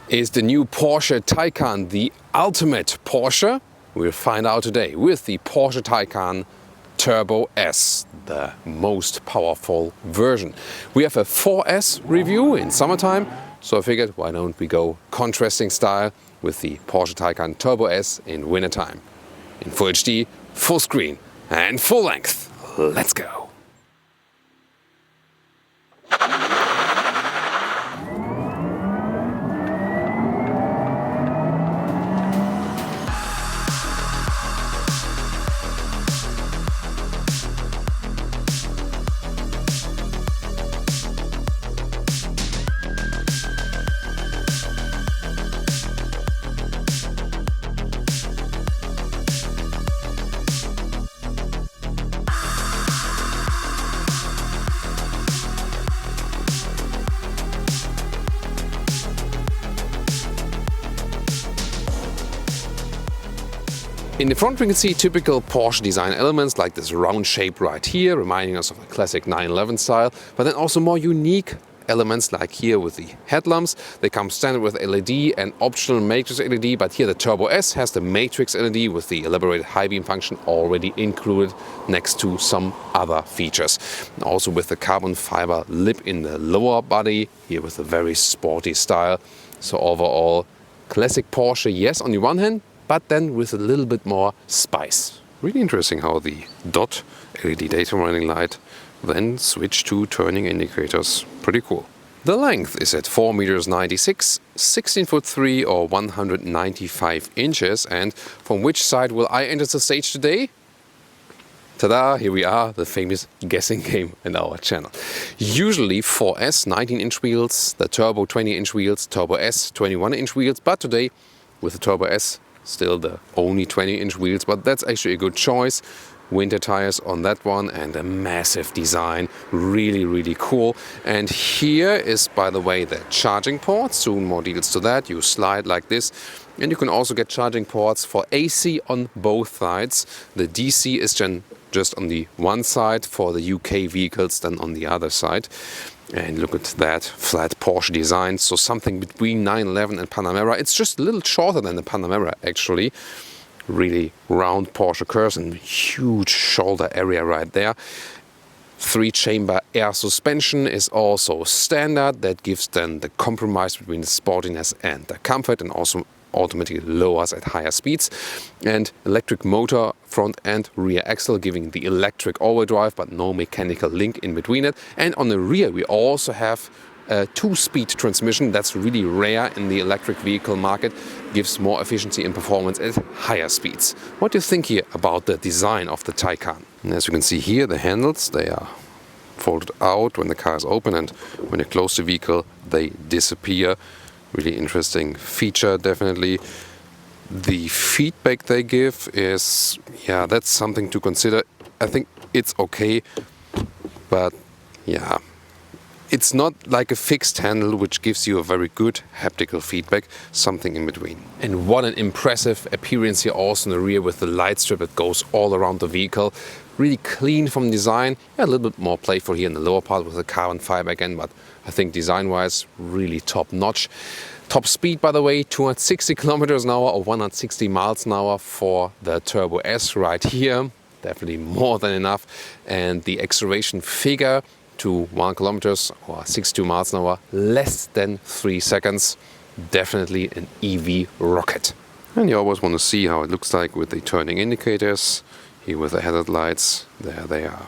Is the new Porsche Taycan the ultimate Porsche? We'll find out today with the Porsche Taycan Turbo S, the most powerful version. We have a 4S review in summertime, so I figured why don't we go contrasting style with the Porsche Taycan Turbo S in wintertime. In Full HD, full screen and full length. Let's go! In the front we can see typical Porsche design elements like this round shape right here, reminding us of a classic 911 style, but then also more unique elements like here with the headlamps. They come standard with LED and optional matrix LED, but here the Turbo S has the matrix LED with the elaborated high beam function already included next to some other features. And also with the carbon fiber lip in the lower body, here with a very sporty style. So overall, classic Porsche, yes, on the one hand, but then with a little bit more spice. Really interesting how the dot LED daytime running light then switched to turning indicators. Pretty cool. The length is at 4,96 m, 16'3" or 195 inches. And from which side will I enter the stage today? Ta-da, here we are, the famous guessing game in our channel. Usually 4S 19-inch wheels, the Turbo 20-inch wheels, Turbo S 21-inch wheels, but today with the Turbo S still the only 20-inch wheels, but that's actually a good choice. Winter tires on that one and a massive design, really cool. And here is, by the way, the charging port. Soon more details to that. You slide like this, and you can also get charging ports for AC on both sides. The DC is just on the one side, for the UK vehicles then on the other side. And look at that flat Porsche design, so something between 911 and Panamera. It's just a little shorter than the Panamera actually. Really round Porsche curves and huge shoulder area right there. 3-chamber air suspension is also standard. That gives then the compromise between the sportiness and the comfort, and also automatically lowers at higher speeds. And electric motor, front and rear axle, giving the electric all-wheel drive, but no mechanical link in between it. And on the rear we also have a 2-speed transmission. That's really rare in the electric vehicle market. Gives more efficiency and performance at higher speeds. What do you think here about the design of the Taycan? And as you can see here, the handles, they are folded out when the car is open, and when you close the vehicle they disappear. Really interesting feature, definitely. The feedback they give is, yeah, that's something to consider. I think it's okay, but yeah, it's not like a fixed handle which gives you a very good haptical feedback, something in between. And what an impressive appearance here also in the rear with the light strip that goes all around the vehicle. Really clean from design. Yeah, a little bit more playful here in the lower part with the carbon fiber again, but I think design-wise really top-notch. Top speed, by the way, 260 kilometers an hour or 160 miles an hour for the Turbo S right here. Definitely more than enough. And the acceleration figure to 1 kilometers or 62 miles an hour, less than 3 seconds. Definitely an EV rocket. And you always want to see how it looks like with the turning indicators. Here with the headlight lights, there they are.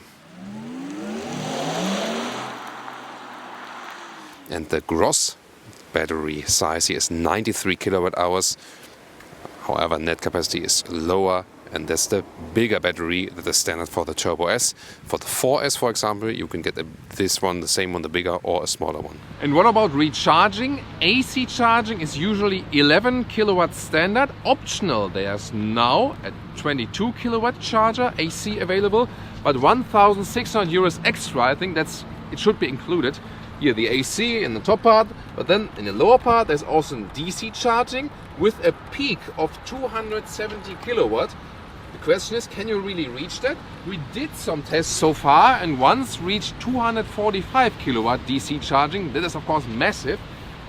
And the gross battery size here is 93 kilowatt hours. However, net capacity is lower, and that's the bigger battery that is standard for the Turbo S. For the 4S, for example, you can get this one, the same one, the bigger or a smaller one. And what about recharging? AC charging is usually 11 kilowatt standard. Optional, there's now a 22 kilowatt charger AC available, but 1,600 euros extra. I think it should be included. Here the AC in the top part, but then in the lower part there's also DC charging with a peak of 270 kilowatt. The question is, can you really reach that? We did some tests so far and once reached 245 kilowatt DC charging. That is of course massive.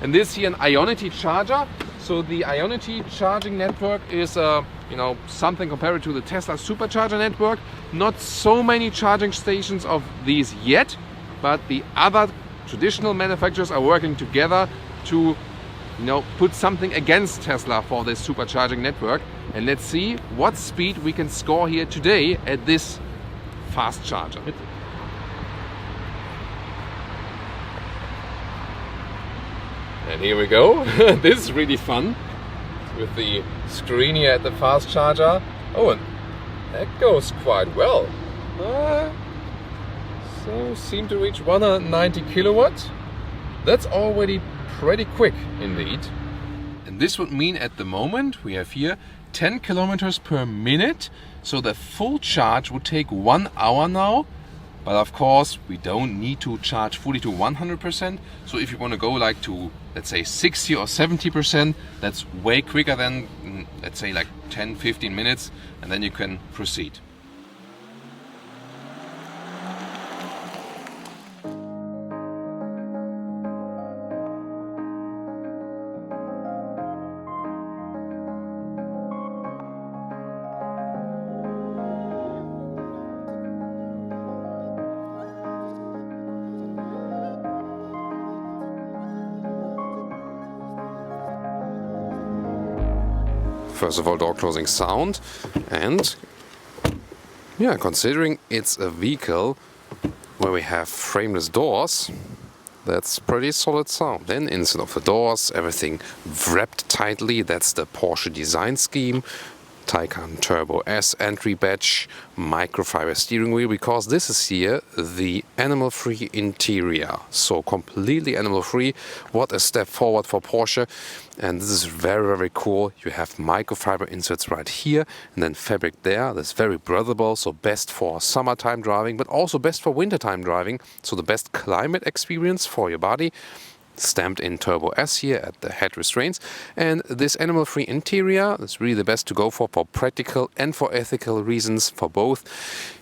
And this here an Ionity charger. So the Ionity charging network is something comparable to the Tesla supercharger network. Not so many charging stations of these yet, but the other traditional manufacturers are working together to put something against Tesla for this supercharging network. And let's see what speed we can score here today at this fast charger. And here we go. This is really fun with the screen here at the fast charger. Oh, and that goes quite well. So seem to reach 190 kilowatts. That's already pretty quick indeed. And this would mean at the moment we have here 10 kilometers per minute. So the full charge would take 1 hour now. But of course, we don't need to charge fully to 100%. So if you want to go like to, let's say 60 or 70%, that's way quicker than, let's say like 10-15 minutes, and then you can proceed. First of all, door closing sound, and yeah, considering it's a vehicle where we have frameless doors, that's pretty solid sound. Then instead of the doors, everything wrapped tightly. That's the Porsche design scheme. Taycan Turbo S entry badge, microfiber steering wheel, because this is here the animal-free interior. So completely animal-free. What a step forward for Porsche. And this is very, very cool. You have microfiber inserts right here and then fabric there. That's very breathable, so best for summertime driving, but also best for wintertime driving. So the best climate experience for your body. Stamped in Turbo S here at the head restraints. And this animal-free interior is really the best to go for practical and for ethical reasons, for both.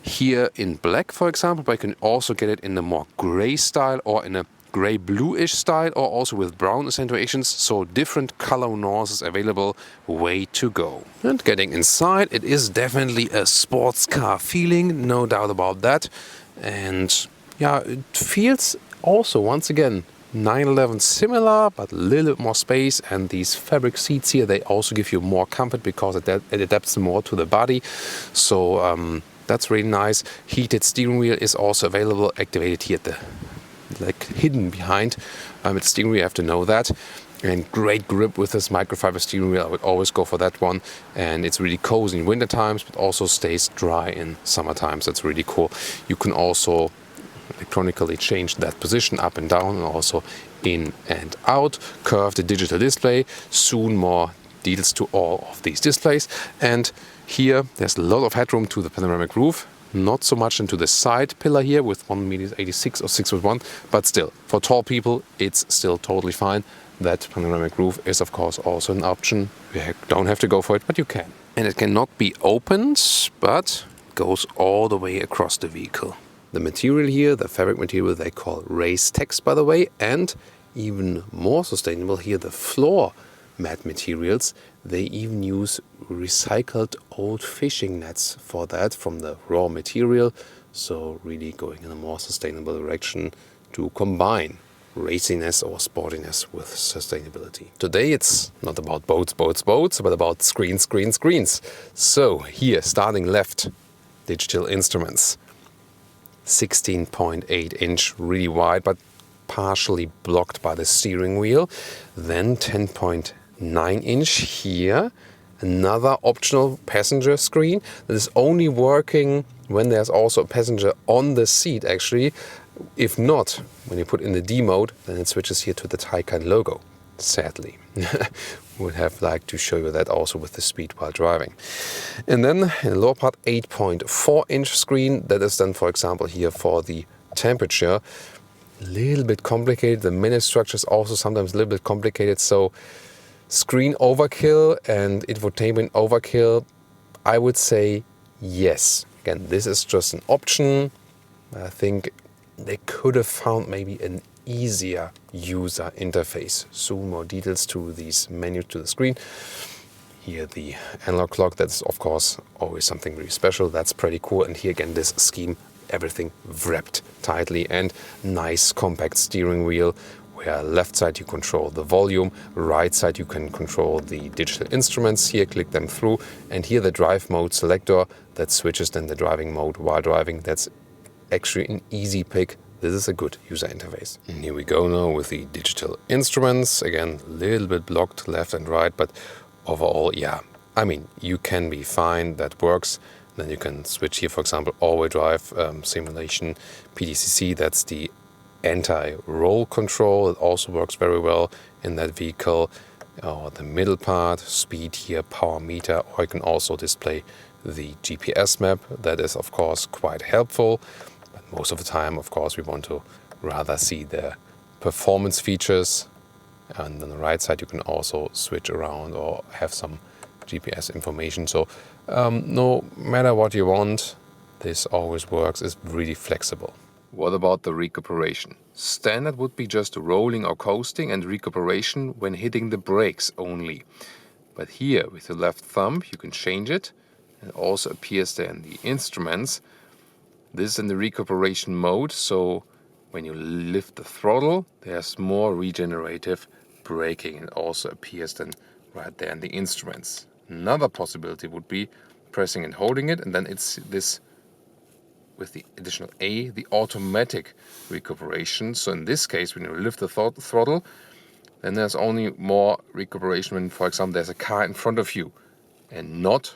Here in black, for example, but you can also get it in a more gray style or in a gray bluish style, or also with brown accentuations. So different color nuances available, way to go. And getting inside, it is definitely a sports car feeling, no doubt about that. And yeah, it feels also, once again, 911 similar, but a little bit more space, and these fabric seats here, they also give you more comfort because it adapts more to the body. So that's really nice. Heated steering wheel is also available, activated here at the, like hidden behind the steering wheel, you have to know that. And great grip with this microfiber steering wheel, I would always go for that one. And it's really cozy in winter times, but also stays dry in summer times. That's really cool. You can also electronically change that position up and down, and also in and out. Curved digital display, soon more details to all of these displays. And here there's a lot of headroom to the panoramic roof, not so much into the side pillar here with 1.86 m or 6'1", but still, for tall people it's still totally fine. That panoramic roof is of course also an option. You don't have to go for it, but you can. And it cannot be opened, but goes all the way across the vehicle. The material here, the fabric material, they call race text, by the way, and even more sustainable here, the floor mat materials. They even use recycled old fishing nets for that from the raw material. So really going in a more sustainable direction to combine raciness or sportiness with sustainability. Today it's not about boats, but about screens. So here, starting left, digital instruments. 16.8-inch, really wide, but partially blocked by the steering wheel. Then 10.9-inch here. Another optional passenger screen that is only working when there's also a passenger on the seat, actually. If not, when you put in the D mode, then it switches here to the Taycan logo, sadly. Would have liked to show you that also with the speed while driving. And then in the lower part, 8.4-inch screen. That is then, for example, here for the temperature. A little bit complicated. The minute structure is also sometimes a little bit complicated. So screen overkill and infotainment overkill, I would say yes. Again, this is just an option. I think they could have found maybe an easier user interface. Soon more details to these menus to the screen. Here the analog clock, that's of course always something really special. That's pretty cool. And here again, this scheme, everything wrapped tightly, and nice compact steering wheel, where left side you control the volume, right side you can control the digital instruments. Here, click them through, and here the drive mode selector that switches then the driving mode while driving. That's actually an easy pick. This is a good user interface. And here we go now with the digital instruments. Again, a little bit blocked left and right, but overall, yeah, I mean, you can be fine, that works. Then you can switch here, for example, all-wheel drive, simulation, PDCC, that's the anti-roll control. It also works very well in that vehicle. Or the middle part, speed here, power meter, or you can also display the GPS map. That is, of course, quite helpful. But most of the time, of course, we want to rather see the performance features. And on the right side, you can also switch around or have some GPS information. So no matter what you want, this always works. It's really flexible. What about the recuperation? Standard would be just rolling or coasting, and recuperation when hitting the brakes only. But here with the left thumb you can change it. It also appears there in the instruments. This is in the recuperation mode, so when you lift the throttle there's more regenerative braking. It also appears then right there in the instruments. Another possibility would be pressing and holding it, and then it's this with the additional A, the automatic recuperation. So in this case, when you lift the throttle, then there's only more recuperation when, for example, there's a car in front of you, and not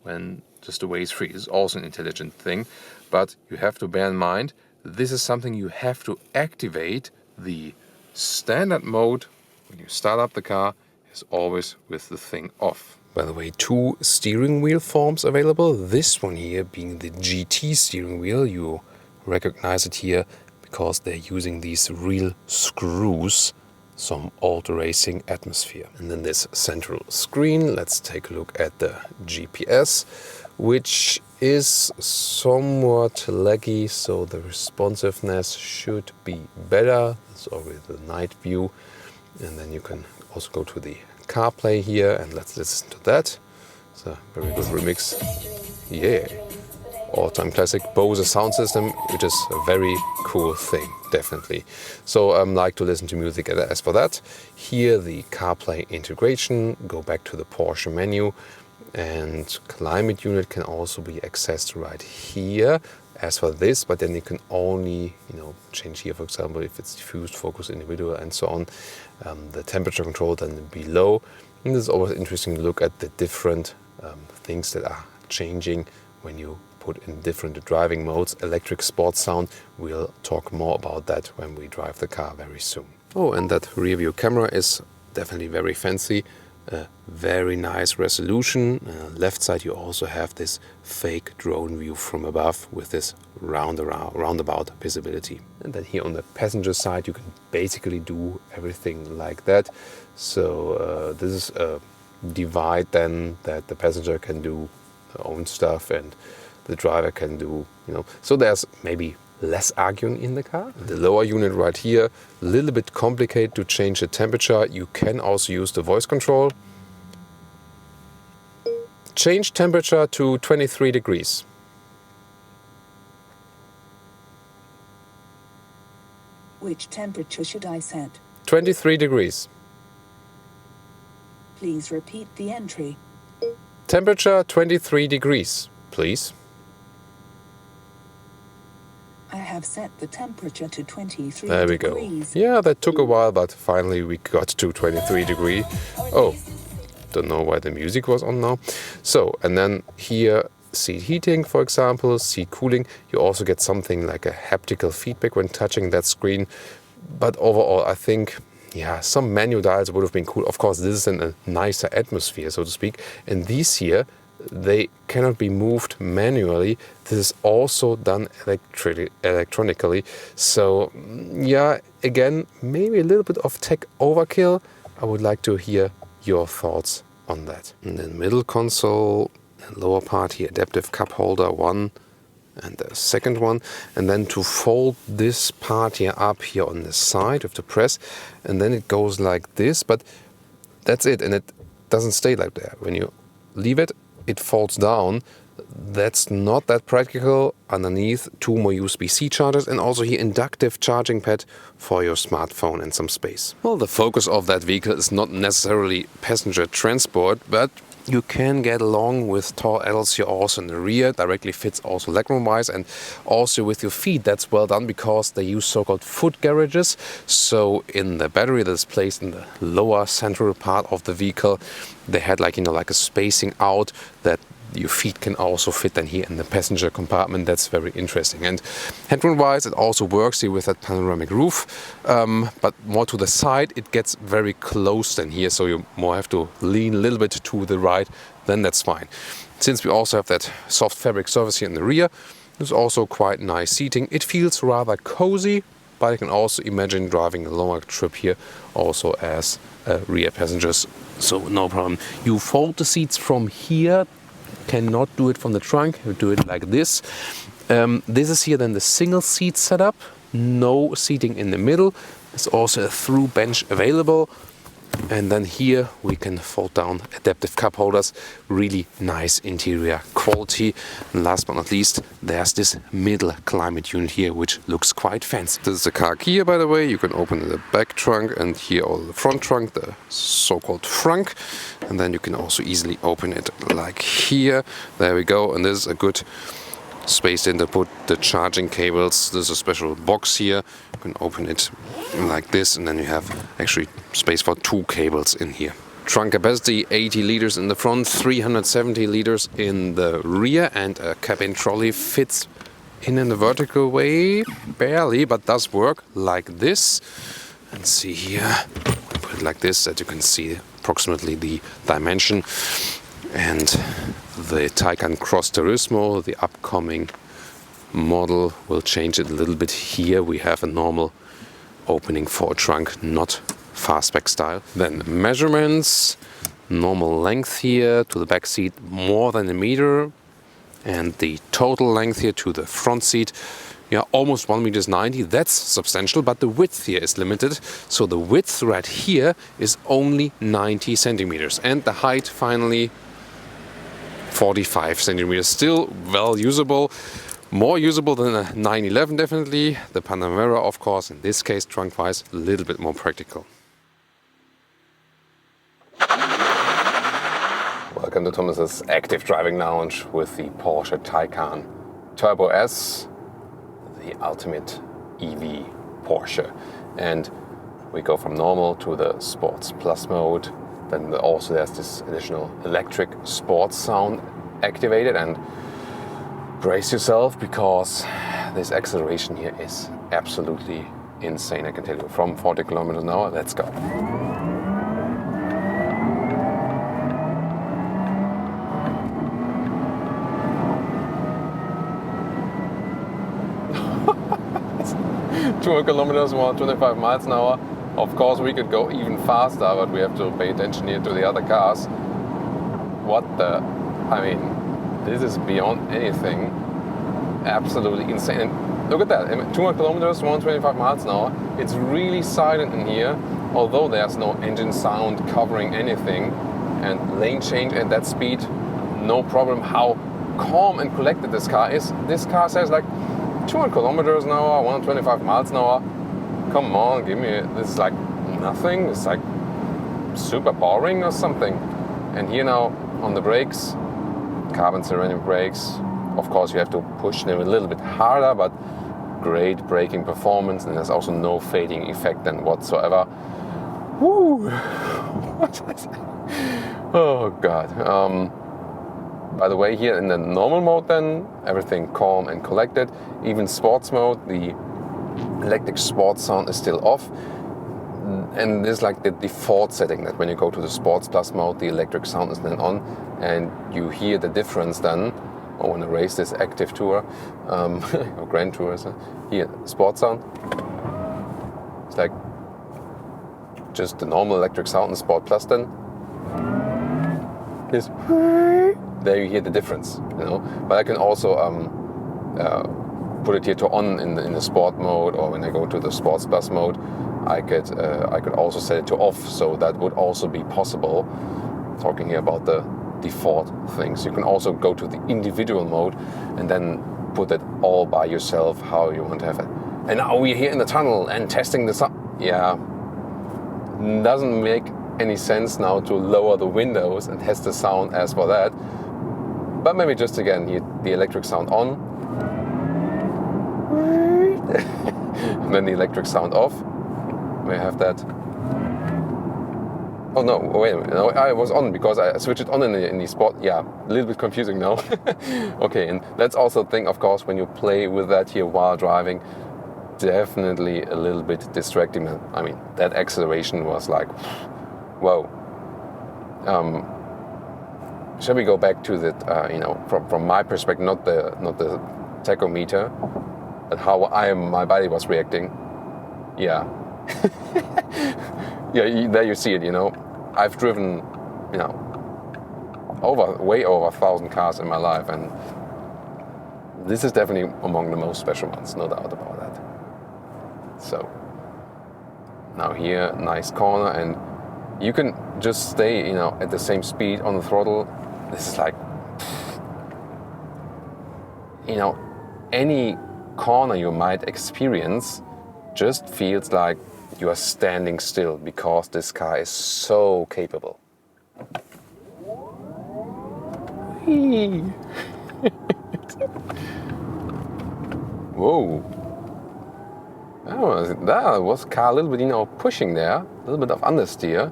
when just the way is free. It's also an intelligent thing, but you have to bear in mind, this is something you have to activate. The standard mode, when you start up the car, is always with the thing off. By the way, two steering wheel forms available. This one here being the GT steering wheel. You recognize it here because they're using these real screws, some old racing atmosphere. And then this central screen. Let's take a look at the GPS, which is somewhat laggy, so the responsiveness should be better. It's always the night view. And then you can also go to the CarPlay here, and let's listen to that. It's a very good remix. Yeah, all-time classic Bose sound system, which is a very cool thing, definitely. So I like to listen to music as for that. Here the CarPlay integration, go back to the Porsche menu, and climate unit can also be accessed right here. As for this, but then you can only, change here, for example, if it's diffused, focus, individual, and so on. The temperature control then below. And this is always interesting to look at the different things that are changing when you put in different driving modes. Electric sports sound, we'll talk more about that when we drive the car very soon. Oh, and that rear view camera is definitely very fancy. Very nice resolution. Left side you also have this fake drone view from above with this roundabout visibility. And then here on the passenger side you can basically do everything like that. So this is a divide then that the passenger can do their own stuff and the driver can do, so there's maybe less arguing in the car. The lower unit right here, a little bit complicated to change the temperature. You can also use the voice control. Change temperature to 23 degrees. Which temperature should I set? 23 degrees. Please repeat the entry. Temperature 23 degrees, please. I have set the temperature to 23 there we degrees. Go. Yeah, that took a while, but finally we got to 23 degrees. Oh, don't know why the music was on now. So, and then here, seat heating, for example, seat cooling. You also get something like a haptical feedback when touching that screen. But overall, I think, some menu dials would have been cool. Of course, this is in a nicer atmosphere, so to speak. And these here, they cannot be moved manually. This is also done electronically. So again, maybe a little bit of tech overkill. I would like to hear your thoughts on that. And then middle console, lower part here, adaptive cup holder 1, and the second one, and then to fold this part here up here on the side with the press, and then it goes like this, but that's it, and it doesn't stay like that. When you leave it, it folds down. That's not that practical. Underneath, 2 more USB-C chargers, and also here inductive charging pad for your smartphone and some space. Well, the focus of that vehicle is not necessarily passenger transport, but you can get along with tall adults here also in the rear. Directly fits also legroom wise, and also with your feet. That's well done because they use so-called foot garages. So in the battery that is placed in the lower central part of the vehicle, they had like a spacing out that your feet can also fit then here in the passenger compartment. That's very interesting. And headroom wise, it also works here with that panoramic roof, but more to the side, it gets very close then here, so you more have to lean a little bit to the right, then that's fine. Since we also have that soft fabric surface here in the rear, there's also quite nice seating. It feels rather cozy, but I can also imagine driving a longer trip here also as rear passengers, so no problem. You fold the seats from here, cannot do it from the trunk, you do it like this. This is here then the single seat setup, no seating in the middle. There's also a through bench available, and then here we can fold down adaptive cup holders. Really nice interior quality. And last but not least, there's this middle climate unit here, which looks quite fancy. This is the car key, by the way. You can open the back trunk, and here all the front trunk, the so-called frunk. And then you can also easily open it like here. There we go. And this is a good space in to put the charging cables. There's a special box here. You can open it like this, and then you have actually space for 2 cables in here. Trunk capacity 80 liters in the front, 370 liters in the rear, and a cabin trolley fits in the vertical way, barely, but does work like this. And see here, put it like this, that you can see approximately the dimension. And the Taycan Cross Turismo, the upcoming model, will change it a little bit. Here we have a normal opening for a trunk, not fastback style. Then measurements, normal length here to the back seat, more than 1 meter, and the total length here to the front seat, yeah, almost 1.90 meters. That's substantial, but the width here is limited. So the width right here is only 90 centimeters, and the height finally 45 centimeters. Still well usable. More usable than a 911 definitely. The Panamera, of course, in this case, trunk-wise, a little bit more practical. Welcome to Thomas's active driving lounge with the Porsche Taycan Turbo S, the ultimate EV Porsche. And we go from normal to the Sports Plus mode. Then also there's this additional electric sports sound activated, and brace yourself because this acceleration here is absolutely insane. I can tell you, from 40 kilometers an hour. Let's go. Two kilometers, 125 miles an hour. Of course, we could go even faster, but we have to pay attention here to the other cars. What the? I mean, this is beyond anything. Absolutely insane. And look at that, 200 kilometers, 125 miles an hour. It's really silent in here, although there's no engine sound covering anything. And lane change at that speed, no problem. How calm and collected this car is. This car says like 200 kilometers an hour, 125 miles an hour. Come on, give me, this is like nothing. It's like super boring or something. And here now on the brakes, carbon ceramic brakes. Of course, you have to push them a little bit harder, but great braking performance, and there's also no fading effect then whatsoever. Woo! Oh God. By the way, here in the normal mode then, everything calm and collected. Even sports mode, the electric sports sound is still off. And this is like the default setting, that when you go to the Sports Plus mode, the electric sound is then on, and you hear the difference then. I want to race this active tour, or grand tour. Here, sports sound. It's like just the normal electric sound in Sport Plus then. This, there you hear the difference, you know. But I can also put it here to on in the sport mode, or when I go to the sports plus mode, I could also set it to off, so that would also be possible. Talking here about the default things, you can also go to the individual mode and then put it all by yourself how you want to have it. And now we're here in the tunnel and testing this up. Yeah, doesn't make any sense now to lower the windows and test the sound as for that. But maybe just again here, the electric sound on, and then the electric sound off. We have that. Oh no, wait a minute, no, I was on because I switched it on in the sport. Yeah, a little bit confusing now. Okay, and that's also a thing, of course, when you play with that here while driving, definitely a little bit distracting. I mean, that acceleration was like, whoa. Shall we go back to that, from my perspective, not the tachometer, but how my body was reacting. Yeah. Yeah, there you see it, I've driven, way over 1,000 cars in my life, and this is definitely among the most special ones, no doubt about that. So, now here, nice corner, and you can just stay, at the same speed on the throttle. This is like, any corner you might experience just feels like you are standing still because this car is so capable. Whoa. Oh, that was car a little bit, pushing there. A little bit of understeer.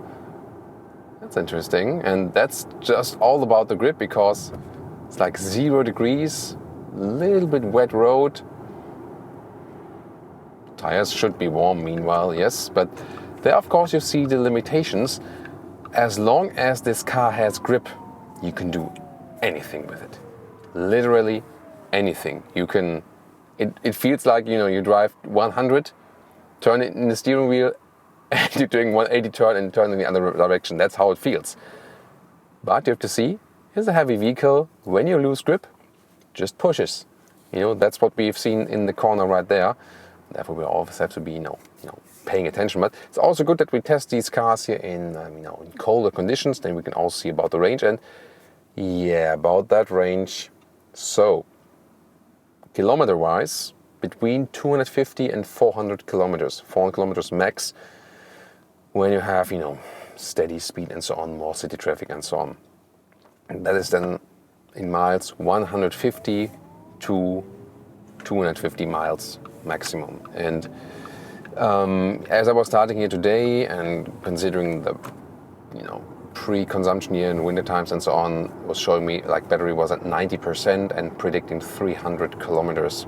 That's interesting. And that's just all about the grip because it's like 0 degrees, a little bit wet road. Tires should be warm meanwhile, yes, but there of course you see the limitations. As long as this car has grip, you can do anything with it. Literally anything. You can, it feels like, you drive 100, turn it in the steering wheel, and you're doing 180 turn and turn in the other direction. That's how it feels. But you have to see, here's a heavy vehicle, when you lose grip, just pushes. That's what we've seen in the corner right there. Therefore, we always have to be, paying attention. But it's also good that we test these cars here in, in colder conditions. Then we can also see about the range. And yeah, about that range. So, kilometer-wise, between 250 and 400 kilometers. 400 kilometers max. When you have, steady speed and so on, more city traffic and so on. And that is then in miles 150 to 250 miles maximum. And as I was starting here today and considering the pre-consumption here in winter times and so on, was showing me like battery was at 90% and predicting 300 kilometers.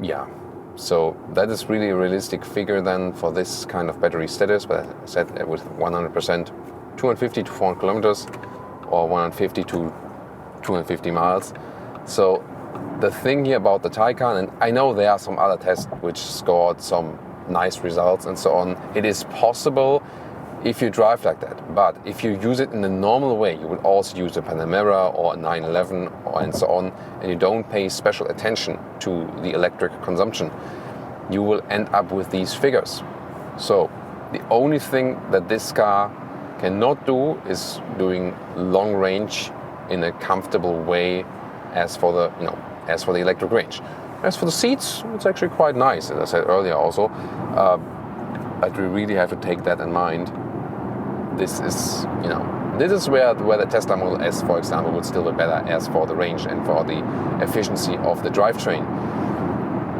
Yeah, so that is really a realistic figure then for this kind of battery status. But I said with 100%, 250 to 400 kilometers or 150 to 250 miles. So the thing here about the Taycan, and I know there are some other tests which scored some nice results and so on. It is possible if you drive like that, but if you use it in a normal way, you would also use a Panamera or a 911 and so on, and you don't pay special attention to the electric consumption, you will end up with these figures. So the only thing that this car cannot do is doing long range in a comfortable way as for the electric range. As for the seats, it's actually quite nice, as I said earlier also, but we really have to take that in mind. This is where the Tesla Model S, for example, would still be better as for the range and for the efficiency of the drivetrain.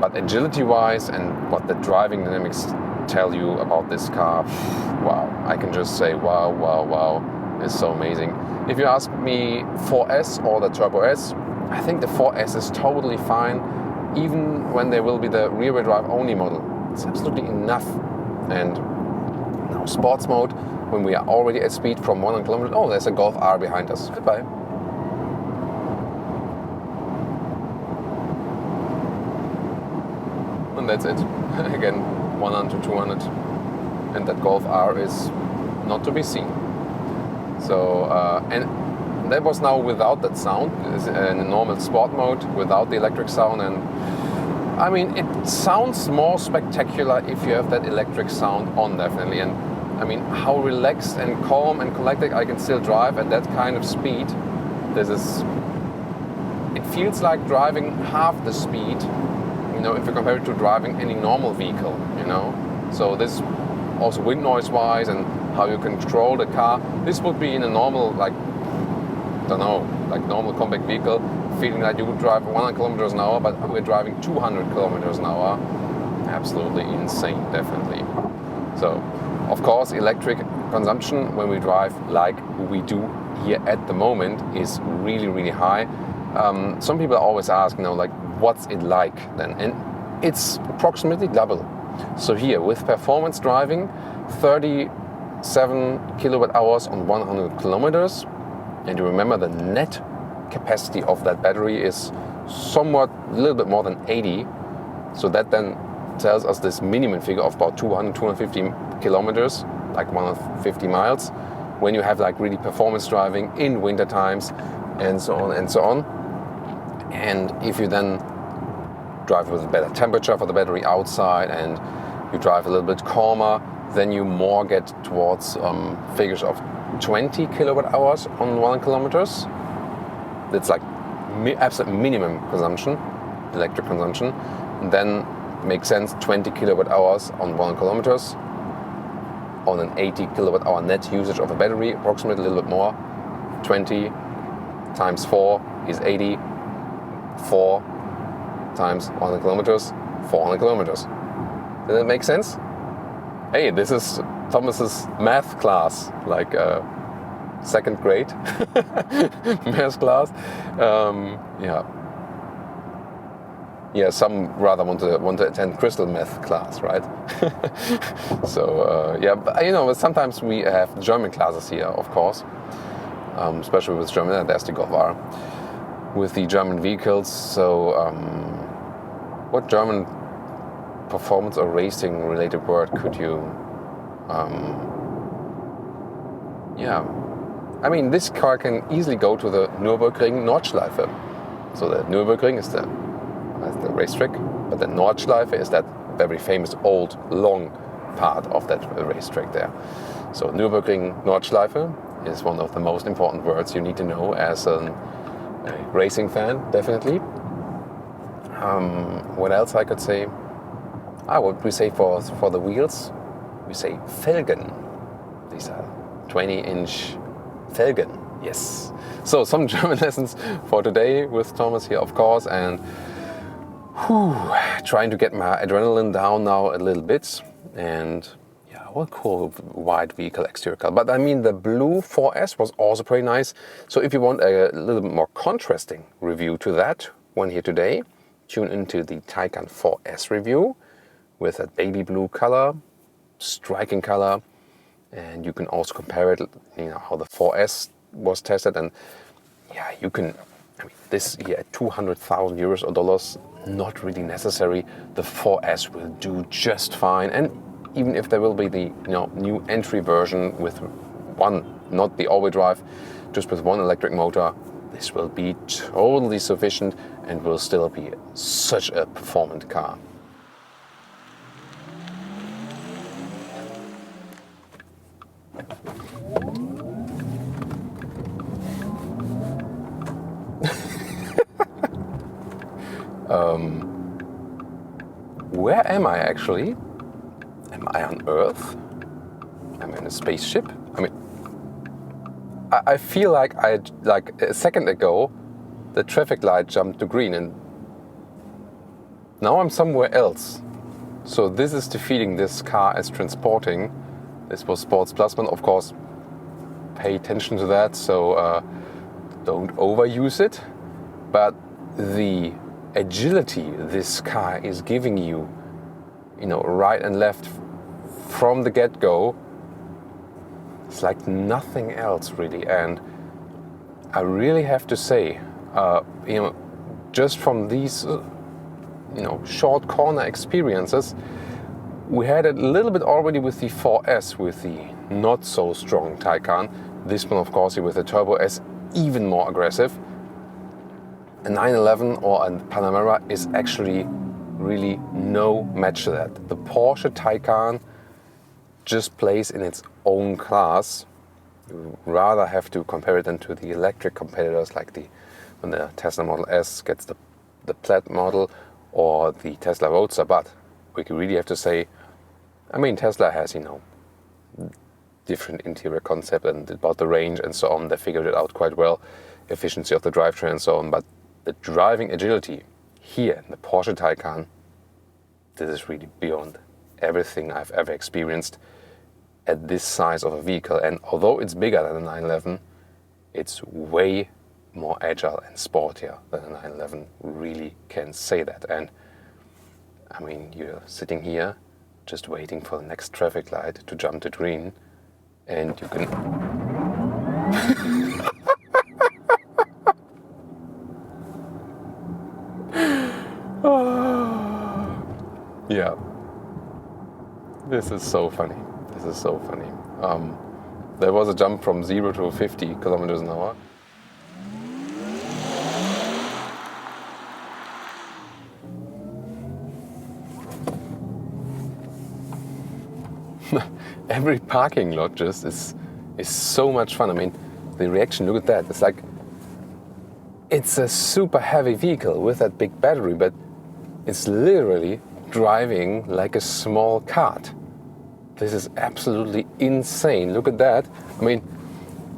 But agility-wise and what the driving dynamics tell you about this car, wow, I can just say wow, wow, wow, it's so amazing. If you ask me 4S or the Turbo S, I think the 4S is totally fine, even when there will be the rear-wheel drive only model. It's absolutely enough. And now sports mode, when we are already at speed from 100 kilometers, oh, there's a Golf R behind us. Goodbye. And that's it. Again, 100 to 200. And that Golf R is not to be seen. So, and That was now without that sound, in a normal sport mode, without the electric sound. And I mean, it sounds more spectacular if you have that electric sound on, definitely. And I mean, how relaxed and calm and collected I can still drive at that kind of speed. It feels like driving half the speed, you know, if you compare it to driving any normal vehicle, you know. So this also wind noise wise and how you control the car. This would be in a normal, like, I don't know, like normal compact vehicle, feeling like you would drive 100 kilometers an hour, but we're driving 200 kilometers an hour. Absolutely insane, definitely. So, of course, electric consumption when we drive like we do here at the moment is really, really high. Some people always ask, you know, like, what's it like then? And it's approximately double. So here, with performance driving, 37 kilowatt hours on 100 kilometers. And you remember the net capacity of that battery is somewhat, a little bit more than 80. So that then tells us this minimum figure of about 200, 250 kilometers, like 150 miles, when you have like really performance driving in winter times and so on and so on. And if you then drive with a better temperature for the battery outside and you drive a little bit calmer, then you more get towards figures of 20 kilowatt hours on 1 kilometers. That's like absolute minimum consumption, electric consumption. And then makes sense, 20 kilowatt hours on 1 kilometers on an 80 kilowatt hour net usage of a battery, approximately a little bit more. 20 times 4 is 80. 4 times 100 kilometers, 400 kilometers. Does that make sense? Hey, this is Thomas's math class, like second grade math class. Yeah, some rather want to attend crystal math class, right? So yeah, but you know, sometimes we have German classes here, of course, especially with German. There's the Golf R with the German vehicles. So what German performance or racing related word could you I mean, this car can easily go to the Nürburgring Nordschleife. So the Nürburgring is the racetrack, but the Nordschleife is that very famous old long part of that racetrack there. So Nürburgring Nordschleife is one of the most important words you need to know as a racing fan, definitely. What else I could say? What we say for the wheels? We say Felgen. These are 20-inch Felgen. Yes. So some German lessons for today with Thomas here, of course, and trying to get my adrenaline down now a little bit. And yeah, what cool white vehicle exterior color. But I mean, the blue 4S was also pretty nice. So if you want a little bit more contrasting review to that one here today, tune into the Taycan 4S review with that baby blue color, striking color. And you can also compare it, you know, how the 4S was tested. And yeah, you can, I mean, this here at 200,000 euros or dollars, not really necessary. The 4S will do just fine. And even if there will be the new entry version with one, not the all-wheel drive, just with one electric motor, this will be totally sufficient and will still be such a performant car. Where am I actually? Am I on Earth? Am I in a spaceship? I mean, I feel like like a second ago, the traffic light jumped to green and now I'm somewhere else. So this is the feeling this car is transporting. This was Sports Plus, but of course, pay attention to that. So don't overuse it. But the agility this car is giving you, right and left from the get-go, it's like nothing else really. And I really have to say, just from these, short corner experiences, we had it a little bit already with the 4S, with the not so strong Taycan. This one, of course, with the Turbo S, even more aggressive. A 911 or a Panamera is actually really no match to that. The Porsche Taycan just plays in its own class. You rather have to compare it then to the electric competitors like when the Tesla Model S gets the Plaid model or the Tesla Roadster. But we really have to say, I mean, Tesla has, different interior concept and about the range and so on. They figured it out quite well, efficiency of the drivetrain and so on. But the driving agility here in the Porsche Taycan, this is really beyond everything I've ever experienced at this size of a vehicle. And although it's bigger than a 911, it's way more agile and sportier than a 911. Really can say that. And I mean, you're sitting here just waiting for the next traffic light to jump to green, and you can yeah, this is so funny. This is so funny. There was a jump from 0 to 50 kilometers an hour. Every parking lot just is so much fun. I mean, the reaction, look at that. It's like, it's a super heavy vehicle with that big battery, but it's literally driving like a small kart. This is absolutely insane. Look at that. I mean,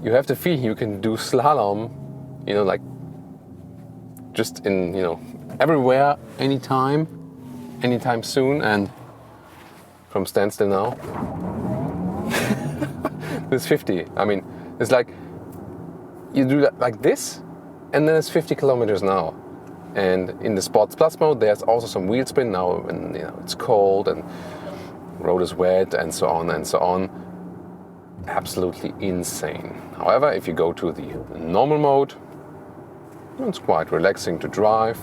you have the feeling you can do slalom, like just in, everywhere, anytime soon, and from standstill now. This 50. I mean, it's like you do that like this, and then it's 50 kilometers an hour. And in the Sports Plus mode, there's also some wheel spin now when it's cold and road is wet and so on and so on. Absolutely insane. However, if you go to the normal mode, it's quite relaxing to drive.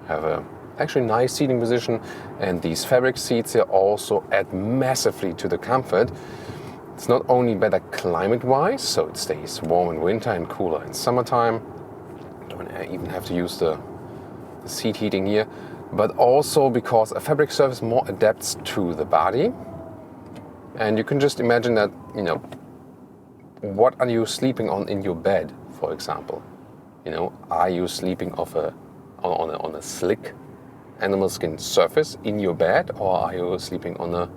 Have a actually nice seating position, and these fabric seats here also add massively to the comfort. It's not only better climate-wise, so it stays warm in winter and cooler in summertime. Don't even have to use the seat heating here, but also because a fabric surface more adapts to the body. And you can just imagine that, what are you sleeping on in your bed, for example? Are you sleeping on a slick animal skin surface in your bed, or are you sleeping on a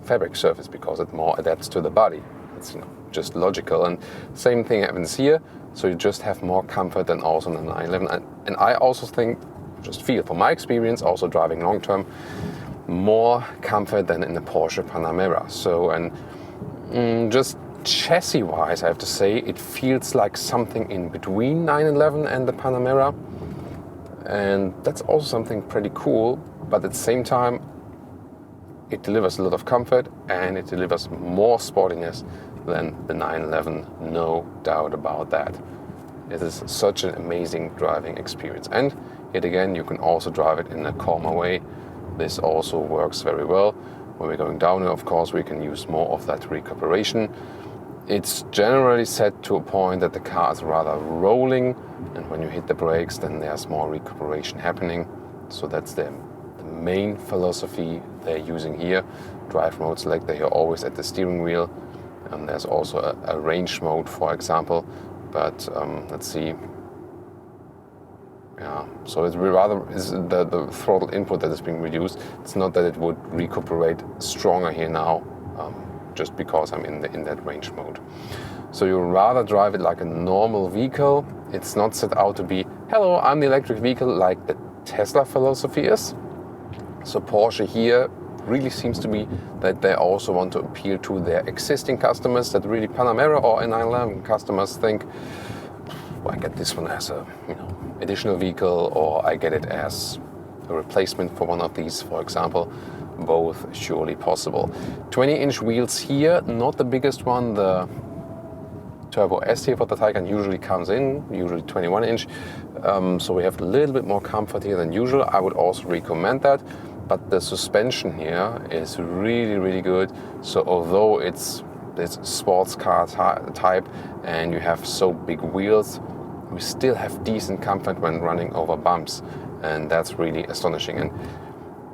fabric surface because it more adapts to the body? It's just logical. And same thing happens here. So you just have more comfort than also in the 911. And I also feel from my experience, also driving long term, more comfort than in the Porsche Panamera. So, and just chassis wise, I have to say, it feels like something in between 911 and the Panamera. And that's also something pretty cool, but at the same time, it delivers a lot of comfort and it delivers more sportiness than the 911, no doubt about that. It is such an amazing driving experience. And yet again, you can also drive it in a calmer way. This also works very well. When we're going downhill, of course, we can use more of that recuperation. It's generally set to a point that the car is rather rolling, and when you hit the brakes, then there's more recuperation happening. So that's the main philosophy they're using here. Drive mode selector here always at the steering wheel. And there's also a range mode, for example. But let's see. Yeah, so it's rather is the throttle input that is being reduced. It's not that it would recuperate stronger here now, just because I'm in that range mode. So you rather drive it like a normal vehicle. It's not set out to be, hello, I'm the electric vehicle, like the Tesla philosophy is. So Porsche here really seems to be that they also want to appeal to their existing customers, that really Panamera or 911 customers think, well, I get this one as a additional vehicle, or I get it as a replacement for one of these, for example. Both surely possible. 20-inch wheels here, not the biggest one. The Turbo S here for the Taycan usually comes in, usually 21-inch. So we have a little bit more comfort here than usual. I would also recommend that. But the suspension here is really, really good. So although it's this sports car type and you have so big wheels, we still have decent comfort when running over bumps, and that's really astonishing. And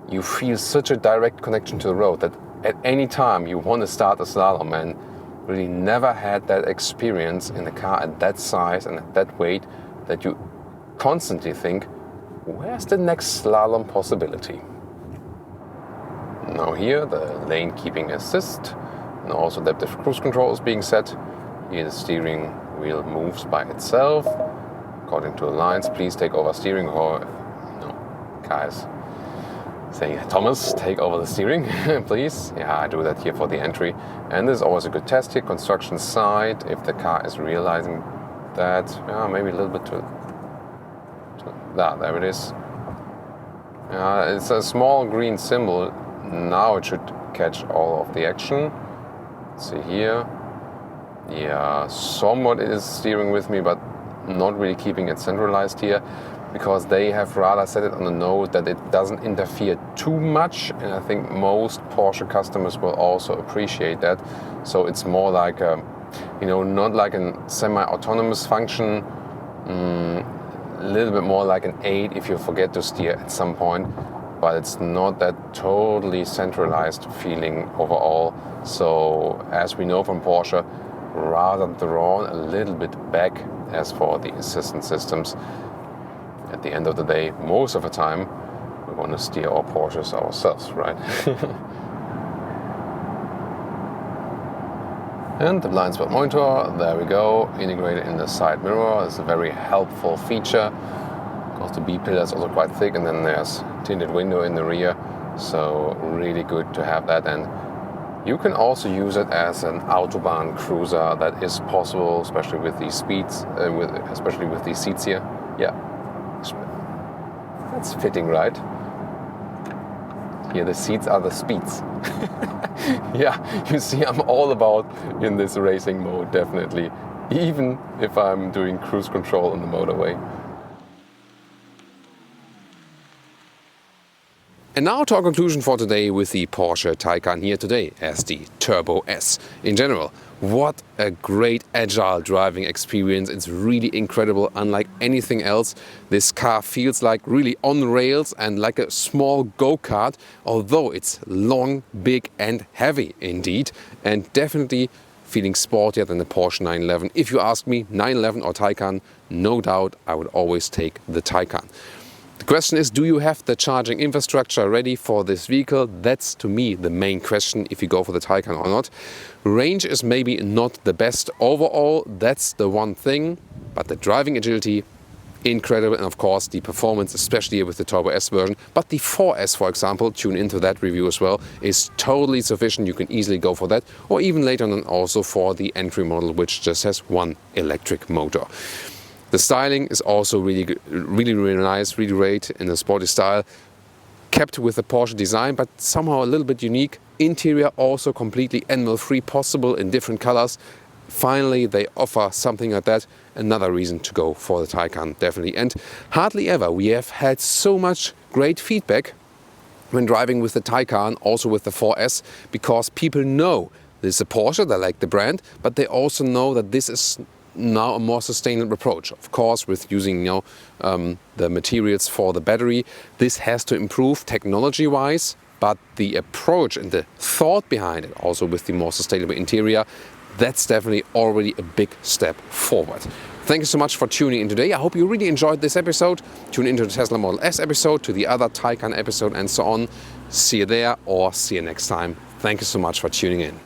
you feel such a direct connection to the road that at any time you want to start a slalom, and really never had that experience in a car at that size and at that weight that you constantly think, where's the next slalom possibility? Now here the lane keeping assist and also adaptive cruise control is being set. Here the steering wheel moves by itself according to the lines. Please take over steering, or no, guys saying, Thomas, take over the steering, please. Yeah, I do that here for the entry. And this is always a good test here. Construction side, if the car is realizing that, maybe a little bit to there it is. It's a small green symbol. Now it should catch all of the action. Let's see here. Yeah, somewhat it is steering with me, but not really keeping it centralized here, because they have rather set it on a note that it doesn't interfere too much, and I think most Porsche customers will also appreciate that. So it's more like a, not like a semi-autonomous function, a little bit more like an aid if you forget to steer at some point, but it's not that totally centralized feeling overall. So as we know from Porsche, rather drawn a little bit back as for the assistance systems. At the end of the day, most of the time, we want to steer our Porsches ourselves, right? And the blind spot monitor, there we go, integrated in the side mirror. It's a very helpful feature. Of course, the B-pillar is also quite thick, and then there's tinted window in the rear, so really good to have that. And you can also use it as an Autobahn cruiser. That is possible, especially with these speeds, especially with these seats here. Yeah, that's fitting, right? Here the seats are the speeds. Yeah, you see, I'm all about in this racing mode, definitely, even if I'm doing cruise control on the motorway. And now to our conclusion for today with the Porsche Taycan here today as the Turbo S. In general, what a great agile driving experience. It's really incredible, unlike anything else. This car feels like really on rails and like a small go-kart, although it's long, big and heavy indeed, and definitely feeling sportier than the Porsche 911. If you ask me, 911 or Taycan, no doubt I would always take the Taycan. The question is, do you have the charging infrastructure ready for this vehicle? That's, to me, the main question if you go for the Taycan or not. Range is maybe not the best overall, that's the one thing, but the driving agility, incredible, and of course the performance, especially with the Turbo S version. But the 4S, for example, tune into that review as well, is totally sufficient. You can easily go for that, or even later on also for the entry model, which just has one electric motor. The styling is also really good, really nice, really great in a sporty style. Kept with the Porsche design, but somehow a little bit unique. Interior also completely animal-free, possible in different colors. Finally, they offer something like that. Another reason to go for the Taycan, definitely. And hardly ever we have had so much great feedback when driving with the Taycan, also with the 4S, because people know this is a Porsche, they like the brand, but they also know that this is now a more sustainable approach. Of course, with using the materials for the battery, this has to improve technology-wise, but the approach and the thought behind it, also with the more sustainable interior, that's definitely already a big step forward. Thank you so much for tuning in today. I hope you really enjoyed this episode. Tune into the Tesla Model S episode, to the other Taycan episode and so on. See you there or see you next time. Thank you so much for tuning in.